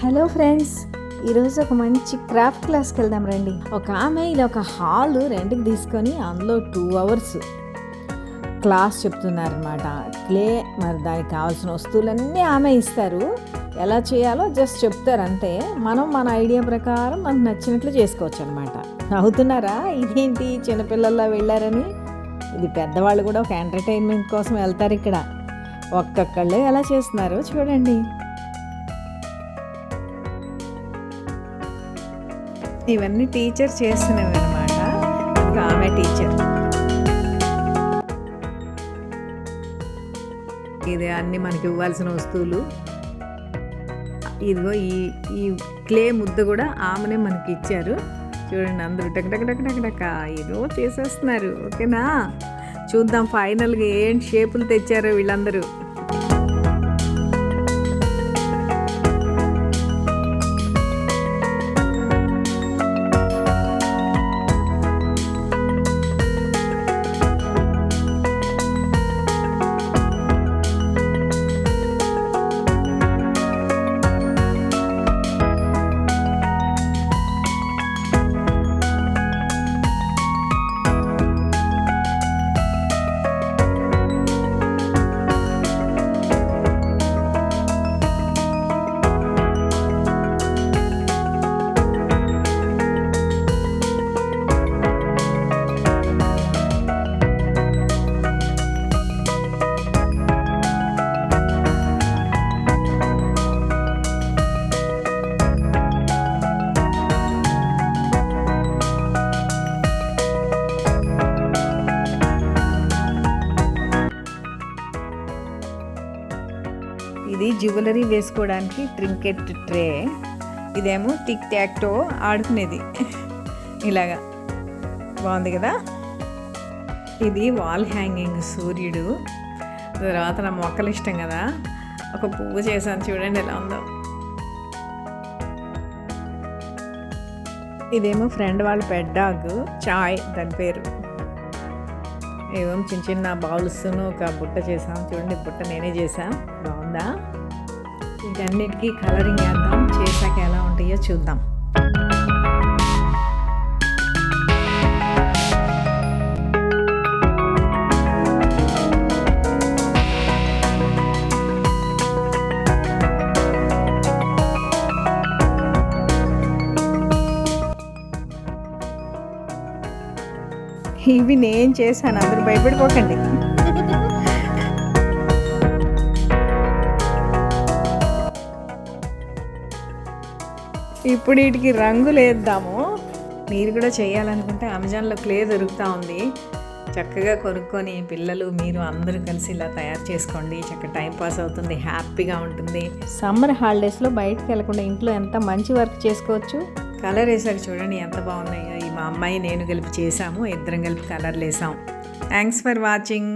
Hello friends, ఈరోజు ఒక మంచి క్రాఫ్ట్ క్లాస్కి వెళ్దాం రండి. ఒక ఆమె ఇలా ఒక హాల్ రెంట్కి తీసుకొని అందులో 2 hours క్లాస్ చెప్తున్నారనమాట. క్లే మరి దానికి కావాల్సిన వస్తువులన్నీ ఆమె ఇస్తారు, ఎలా చేయాలో జస్ట్ చెప్తారు అంతే. మనం మన ఐడియా ప్రకారం మనకు నచ్చినట్లు చేసుకోవచ్చు అనమాట. అవుతున్నారా ఇదేంటి చిన్నపిల్లల్లా వెళ్ళారని? ఇది పెద్దవాళ్ళు కూడా ఒక ఎంటర్టైన్మెంట్ కోసం వెళ్తారు. ఇక్కడ ఒక్కొక్కళ్ళు ఎలా చేస్తున్నారో చూడండి. ఇవన్నీ టీచర్ చేస్తున్నవి అనమాట. ఆమె టీచర్. ఇది అన్నీ మనకి ఇవ్వాల్సిన వస్తువులు. ఇదిగో ఈ క్లే ముద్ద కూడా ఆమెనే మనకి ఇచ్చారు. చూడండి, అందరూ టక్ టక్ టక్ టక్ టక్ ఏదో చేసేస్తున్నారు. ఓకేనా, చూద్దాం ఫైనల్గా ఏం షేపులు తెచ్చారో వీళ్ళందరూ. ఇది జ్యువెలరీ వేసుకోవడానికి ట్రింకెట్ ట్రే. ఇదేమో టిక్ టాక్టో ఆడుకునేది. ఇలాగా బాగుంది కదా. ఇది వాల్ హ్యాంగింగ్ సూర్యుడు. తర్వాత నా మొక్కలు ఇష్టం కదా, ఒక పువ్వు చేశాను చూడండి ఎలా ఉందో. ఇదేమో ఫ్రెండ్ వాళ్ళ పెట్ డాగ్ చాయ్, దాని పేరు. ఏమో చిన్న చిన్న బౌల్స్ను ఒక బుట్ట చేసాం చూడండి. బుట్ట నేనే చేశాను, బాగుందా? వీటన్నిటికీ కలరింగ్ వేద్దాం, చేశాక ఎలా ఉంటాయో చూద్దాం. ఇవి నేను చేశాను, అందరూ భయపడిపోకండి. ఇప్పుడు వీటికి రంగులు వేద్దాము. మీరు కూడా చేయాలనుకుంటే అమెజాన్లో క్లే దొరుకుతూ ఉంది. చక్కగా కొనుక్కొని పిల్లలు మీరు అందరూ కలిసి ఇలా తయారు చేసుకోండి. చక్కగా టైం పాస్ అవుతుంది, హ్యాపీగా ఉంటుంది. సమ్మర్ హాలిడేస్లో బయటకు వెళ్ళకుండా ఇంట్లో ఎంత మంచి వర్క్ చేసుకోవచ్చు. కలర్ వేసాక చూడండి ఎంత బాగున్నాయో. ఈ మా అమ్మాయి నేను కలిపి చేసాము, ఇద్దరం కలిపి కలర్లు వేసాం. Thanks for watching.